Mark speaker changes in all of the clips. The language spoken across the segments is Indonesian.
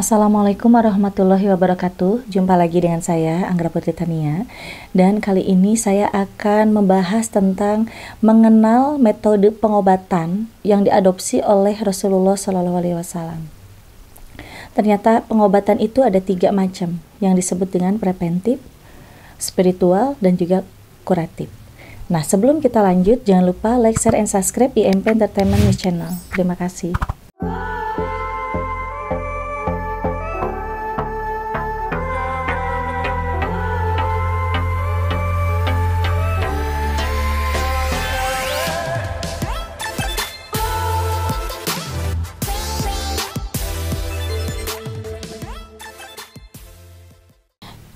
Speaker 1: Assalamualaikum warahmatullahi wabarakatuh. Jumpa lagi dengan saya, Anggra Putri Tania. Dan kali ini saya akan membahas tentang mengenal metode pengobatan yang diadopsi oleh Rasulullah SAW. Ternyata pengobatan itu ada 3 macam, yang disebut dengan preventif, spiritual, dan juga kuratif. Nah, sebelum kita lanjut, jangan lupa like, share, and subscribe IMP Entertainment News Channel. Terima kasih.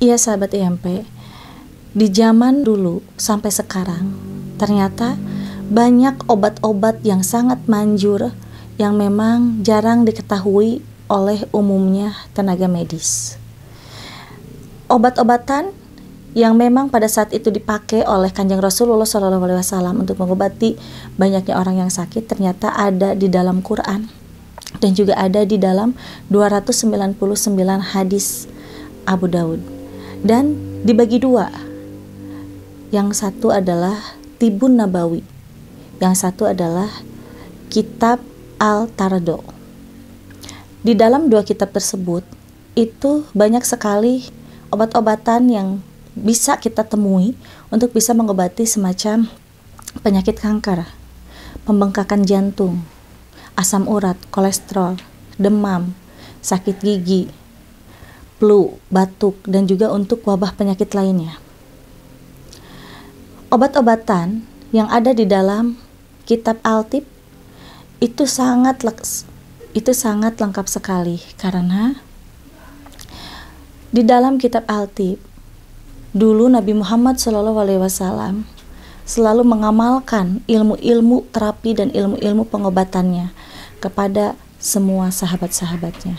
Speaker 1: Iya sahabat IMP, di zaman dulu sampai sekarang ternyata banyak obat-obat yang sangat manjur yang memang jarang diketahui oleh umumnya tenaga medis. Obat-obatan yang memang pada saat itu dipakai oleh Kanjeng Rasulullah SAW untuk mengobati banyaknya orang yang sakit ternyata ada di dalam Quran dan juga ada di dalam 299 hadis Abu Daud. Dan dibagi 2. Yang satu adalah Tibun Nabawi, yang satu adalah Kitab Al-Tardo. Di dalam 2 kitab tersebut itu banyak sekali obat-obatan yang bisa kita temui untuk bisa mengobati semacam penyakit kanker, pembengkakan jantung, asam urat, kolesterol, demam, sakit gigi, flu, batuk, dan juga untuk wabah penyakit lainnya. Obat-obatan yang ada di dalam kitab Al-Tib itu sangat lengkap sekali karena di dalam kitab Al-Tib dulu Nabi Muhammad SAW selalu mengamalkan ilmu-ilmu terapi dan ilmu-ilmu pengobatannya kepada semua sahabat-sahabatnya.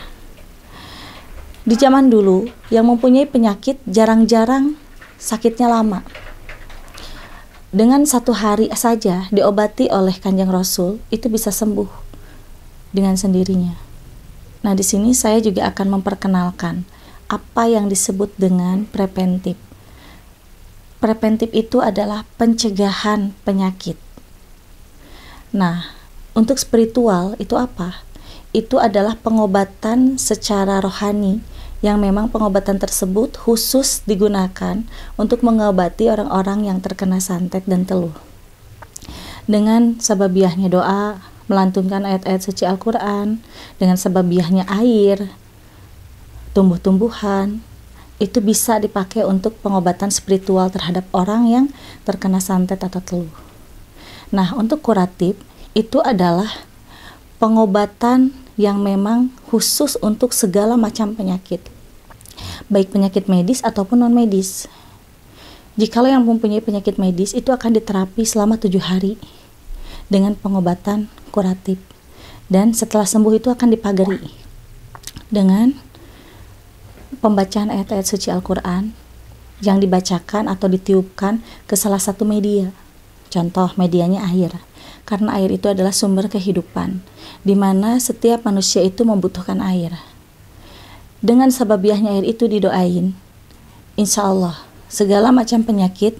Speaker 1: Di zaman dulu, yang mempunyai penyakit jarang-jarang sakitnya lama. Dengan 1 hari saja diobati oleh Kanjeng Rasul, itu bisa sembuh dengan sendirinya. Nah, di sini saya juga akan memperkenalkan apa yang disebut dengan preventif. Preventif itu adalah pencegahan penyakit. Nah, untuk spiritual itu apa? Itu adalah pengobatan secara rohani yang memang pengobatan tersebut khusus digunakan untuk mengobati orang-orang yang terkena santet dan teluh. Dengan sababiahnya doa, melantunkan ayat-ayat suci Al-Quran, dengan sababiahnya air, tumbuh-tumbuhan, itu bisa dipakai untuk pengobatan spiritual terhadap orang yang terkena santet atau teluh. Nah, untuk kuratif, itu adalah pengobatan yang memang khusus untuk segala macam penyakit, baik penyakit medis ataupun non-medis. Jikalau yang mempunyai penyakit medis itu akan diterapi selama 7 hari dengan pengobatan kuratif, dan setelah sembuh itu akan dipagari dengan pembacaan ayat-ayat suci Al-Quran yang dibacakan atau ditiupkan ke salah satu media. Contoh medianya air, karena air itu adalah sumber kehidupan, di mana setiap manusia itu membutuhkan air. Dengan sababiahnya air itu didoain, insya Allah segala macam penyakit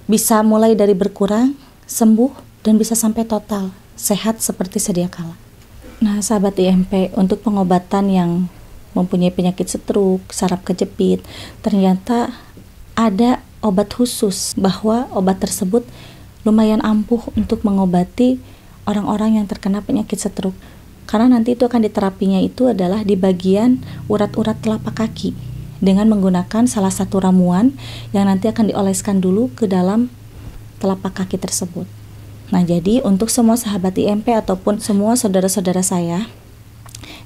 Speaker 1: bisa mulai dari berkurang, sembuh, dan bisa sampai total, sehat seperti sedia kala. Nah, sahabat IMP, untuk pengobatan yang mempunyai penyakit stroke, saraf kejepit, ternyata ada obat khusus, bahwa obat tersebut lumayan ampuh untuk mengobati orang-orang yang terkena penyakit stroke. Karena nanti itu akan diterapinya itu adalah di bagian urat-urat telapak kaki dengan menggunakan salah satu ramuan yang nanti akan dioleskan dulu ke dalam telapak kaki tersebut. Nah, jadi untuk semua sahabat IMP ataupun semua saudara-saudara saya,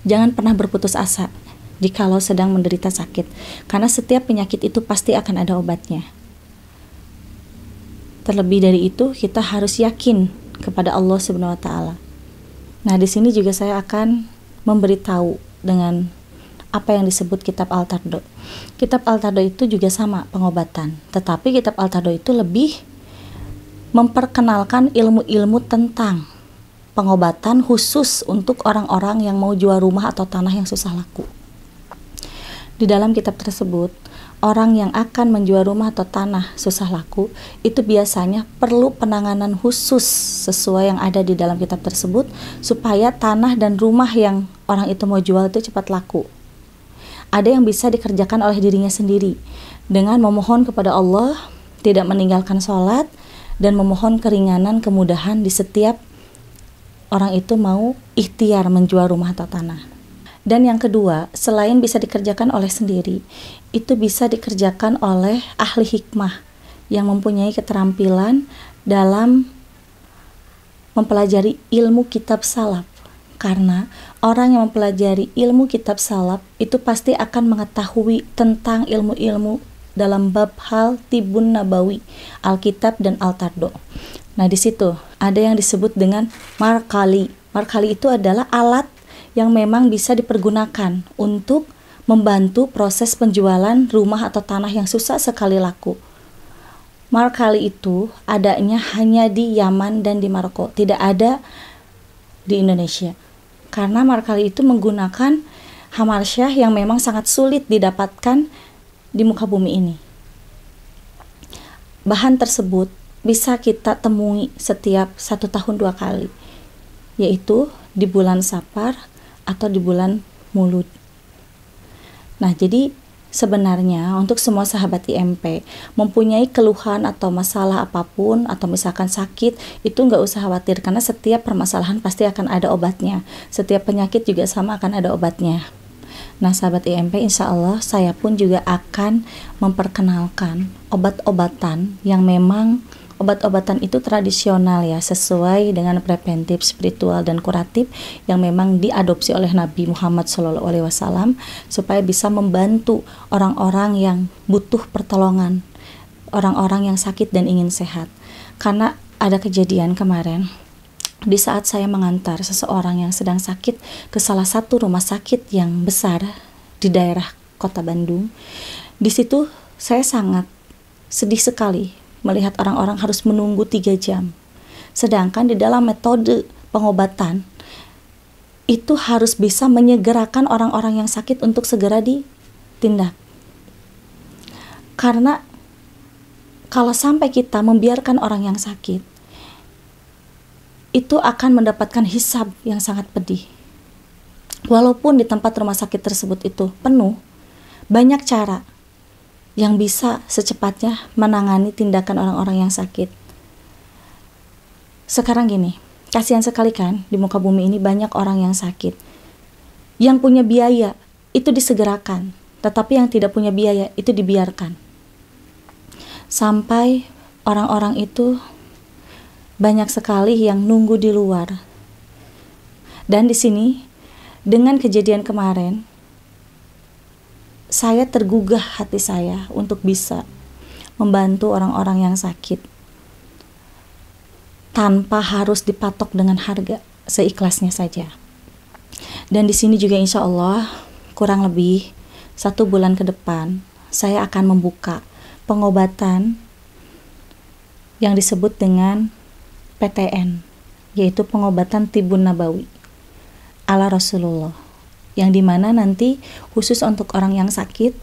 Speaker 1: jangan pernah berputus asa jikalau sedang menderita sakit, karena setiap penyakit itu pasti akan ada obatnya. Terlebih dari itu, kita harus yakin kepada Allah Subhanahu wa taala. Nah, di sini juga saya akan memberitahu dengan apa yang disebut Kitab Al-Tardo. Kitab Al-Tardo itu juga sama pengobatan, tetapi Kitab Al-Tardo itu lebih memperkenalkan ilmu-ilmu tentang pengobatan khusus untuk orang-orang yang mau jual rumah atau tanah yang susah laku. di dalam kitab tersebut, orang yang akan menjual rumah atau tanah susah laku itu biasanya perlu penanganan khusus sesuai yang ada di dalam kitab tersebut supaya tanah dan rumah yang orang itu mau jual itu cepat laku. Ada yang bisa dikerjakan oleh dirinya sendiri dengan memohon kepada Allah, tidak meninggalkan sholat, dan memohon keringanan, kemudahan di setiap orang itu mau ikhtiar menjual rumah atau tanah. Dan yang kedua, selain bisa dikerjakan oleh sendiri, itu bisa dikerjakan oleh ahli hikmah yang mempunyai keterampilan dalam mempelajari ilmu kitab salaf. Karena orang yang mempelajari ilmu kitab salaf itu pasti akan mengetahui tentang ilmu-ilmu dalam bab hal Tibun Nabawi, Alkitab dan Al-Tardo. Nah, di situ ada yang disebut dengan markali. Markali itu adalah alat yang memang bisa dipergunakan untuk membantu proses penjualan rumah atau tanah yang susah sekali laku. Markali itu adanya hanya di Yaman dan di Maroko, tidak ada di Indonesia. Karena markali itu menggunakan hamarsyah yang memang sangat sulit didapatkan di muka bumi ini. Bahan tersebut bisa kita temui setiap 1 tahun 2 kali, yaitu di bulan Safar atau di bulan Mulud. Nah, jadi sebenarnya untuk semua sahabat IMP mempunyai keluhan atau masalah apapun atau misalkan sakit, itu nggak usah khawatir karena setiap permasalahan pasti akan ada obatnya. Setiap penyakit juga sama akan ada obatnya. Nah, sahabat IMP, insya Allah saya pun juga akan memperkenalkan obat-obatan yang memang obat-obatan itu tradisional ya, sesuai dengan preventif, spiritual, dan kuratif yang memang diadopsi oleh Nabi Muhammad SAW supaya bisa membantu orang-orang yang butuh pertolongan, orang-orang yang sakit dan ingin sehat. Karena ada kejadian kemarin, di saat saya mengantar seseorang yang sedang sakit ke salah satu rumah sakit yang besar di daerah kota Bandung, di situ saya sangat sedih sekali melihat orang-orang harus menunggu 3 jam. Sedangkan di dalam metode pengobatan itu harus bisa menyegerakan orang-orang yang sakit untuk segera ditindak. Karena kalau sampai kita membiarkan orang yang sakit, itu akan mendapatkan hisab yang sangat pedih. Walaupun di tempat rumah sakit tersebut itu penuh, banyak cara yang bisa secepatnya menangani tindakan orang-orang yang sakit. Sekarang gini, kasihan sekali kan di muka bumi ini banyak orang yang sakit. Yang punya biaya itu disegerakan, tetapi yang tidak punya biaya itu dibiarkan. Sampai orang-orang itu banyak sekali yang nunggu di luar. Dan di sini dengan kejadian kemarin, saya tergugah hati saya untuk bisa membantu orang-orang yang sakit tanpa harus dipatok dengan harga, seikhlasnya saja. Dan di sini juga insya Allah kurang lebih 1 bulan ke depan saya akan membuka pengobatan yang disebut dengan PTN, yaitu pengobatan Tibun Nabawi ala Rasulullah, yang dimana nanti khusus untuk orang yang sakit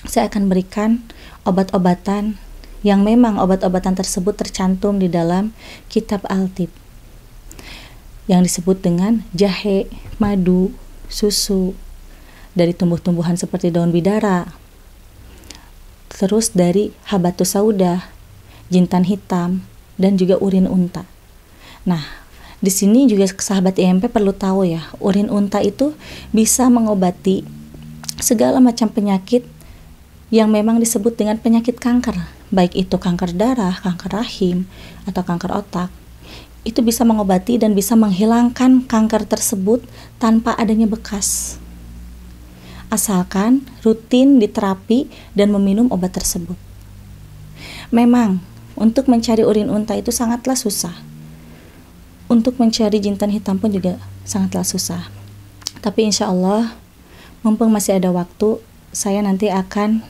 Speaker 1: saya akan berikan obat-obatan yang memang obat-obatan tersebut tercantum di dalam kitab Al-Tib yang disebut dengan jahe, madu, susu dari tumbuh-tumbuhan seperti daun bidara, terus dari habatus sauda, jintan hitam, dan juga urin unta. Nah, di sini juga sahabat IMP perlu tahu ya, urin unta itu bisa mengobati segala macam penyakit yang memang disebut dengan penyakit kanker, baik itu kanker darah, kanker rahim, atau kanker otak. Itu bisa mengobati dan bisa menghilangkan kanker tersebut tanpa adanya bekas. Asalkan rutin diterapi dan meminum obat tersebut. Memang untuk mencari urin unta itu sangatlah susah. Untuk mencari jintan hitam pun juga sangatlah susah. Tapi insya Allah, mumpung masih ada waktu, saya nanti akan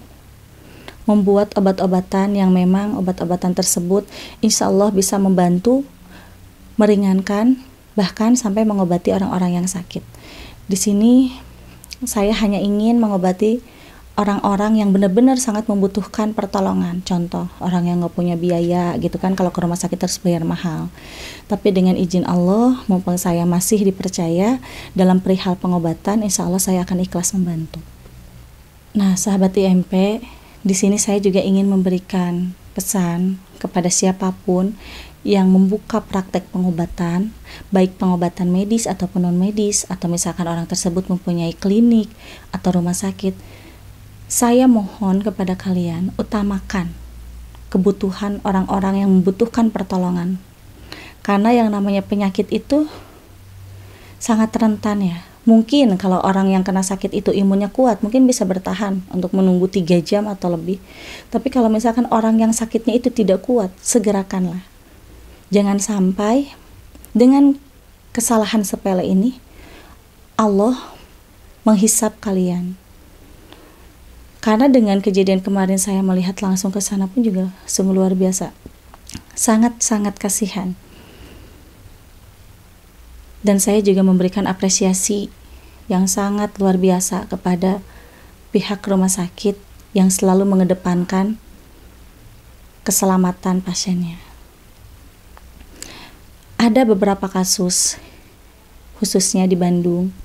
Speaker 1: membuat obat-obatan yang memang obat-obatan tersebut insya Allah bisa membantu, meringankan, bahkan sampai mengobati orang-orang yang sakit. Di sini saya hanya ingin mengobati orang-orang yang benar-benar sangat membutuhkan pertolongan. Contoh, orang yang nggak punya biaya gitu kan, kalau ke rumah sakit harus bayar mahal. Tapi dengan izin Allah, mumpung saya masih dipercaya dalam perihal pengobatan, insya Allah saya akan ikhlas membantu. Nah, sahabat IMP, di sini saya juga ingin memberikan pesan kepada siapapun yang membuka praktek pengobatan, baik pengobatan medis ataupun non-medis, atau misalkan orang tersebut mempunyai klinik atau rumah sakit. Saya mohon kepada kalian, utamakan kebutuhan orang-orang yang membutuhkan pertolongan. Karena yang namanya penyakit itu sangat rentan ya. Mungkin kalau orang yang kena sakit itu imunnya kuat, mungkin bisa bertahan untuk menunggu 3 jam atau lebih. Tapi kalau misalkan orang yang sakitnya itu tidak kuat, segerakanlah. Jangan sampai dengan kesalahan sepele ini Allah menghisap kalian. Karena dengan kejadian kemarin saya melihat langsung ke sana pun juga sungguh luar biasa. Sangat-sangat kasihan. Dan saya juga memberikan apresiasi yang sangat luar biasa kepada pihak rumah sakit yang selalu mengedepankan keselamatan pasiennya. Ada beberapa kasus, khususnya di Bandung,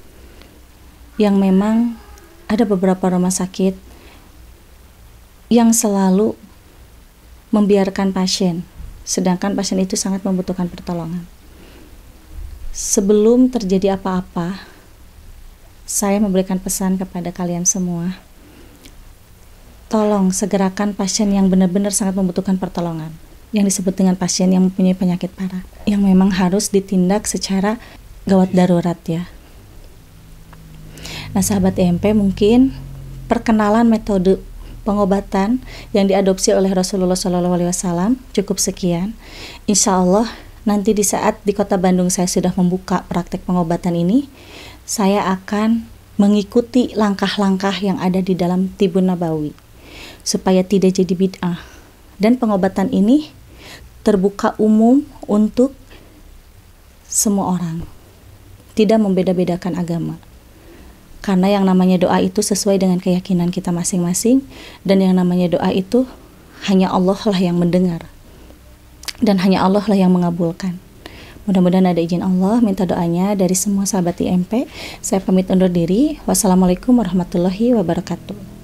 Speaker 1: yang memang ada beberapa rumah sakit yang selalu membiarkan pasien, sedangkan pasien itu sangat membutuhkan pertolongan. Sebelum terjadi apa-apa, saya memberikan pesan kepada kalian semua. Tolong segerakan pasien yang benar-benar sangat membutuhkan pertolongan, yang disebut dengan pasien yang mempunyai penyakit parah, yang memang harus ditindak secara gawat darurat ya. Nah, sahabat IMP, mungkin perkenalan metode pengobatan yang diadopsi oleh Rasulullah SAW cukup sekian. Insya Allah nanti di saat di Kota Bandung saya sudah membuka praktek pengobatan ini, saya akan mengikuti langkah-langkah yang ada di dalam Tibun Nabawi supaya tidak jadi bid'ah. Dan pengobatan ini terbuka umum untuk semua orang, tidak membeda-bedakan agama. Karena yang namanya doa itu sesuai dengan keyakinan kita masing-masing, dan yang namanya doa itu hanya Allah lah yang mendengar, dan hanya Allah lah yang mengabulkan. Mudah-mudahan ada izin Allah, minta doanya dari semua sahabat IMP. Saya pamit undur diri. Wassalamualaikum warahmatullahi wabarakatuh.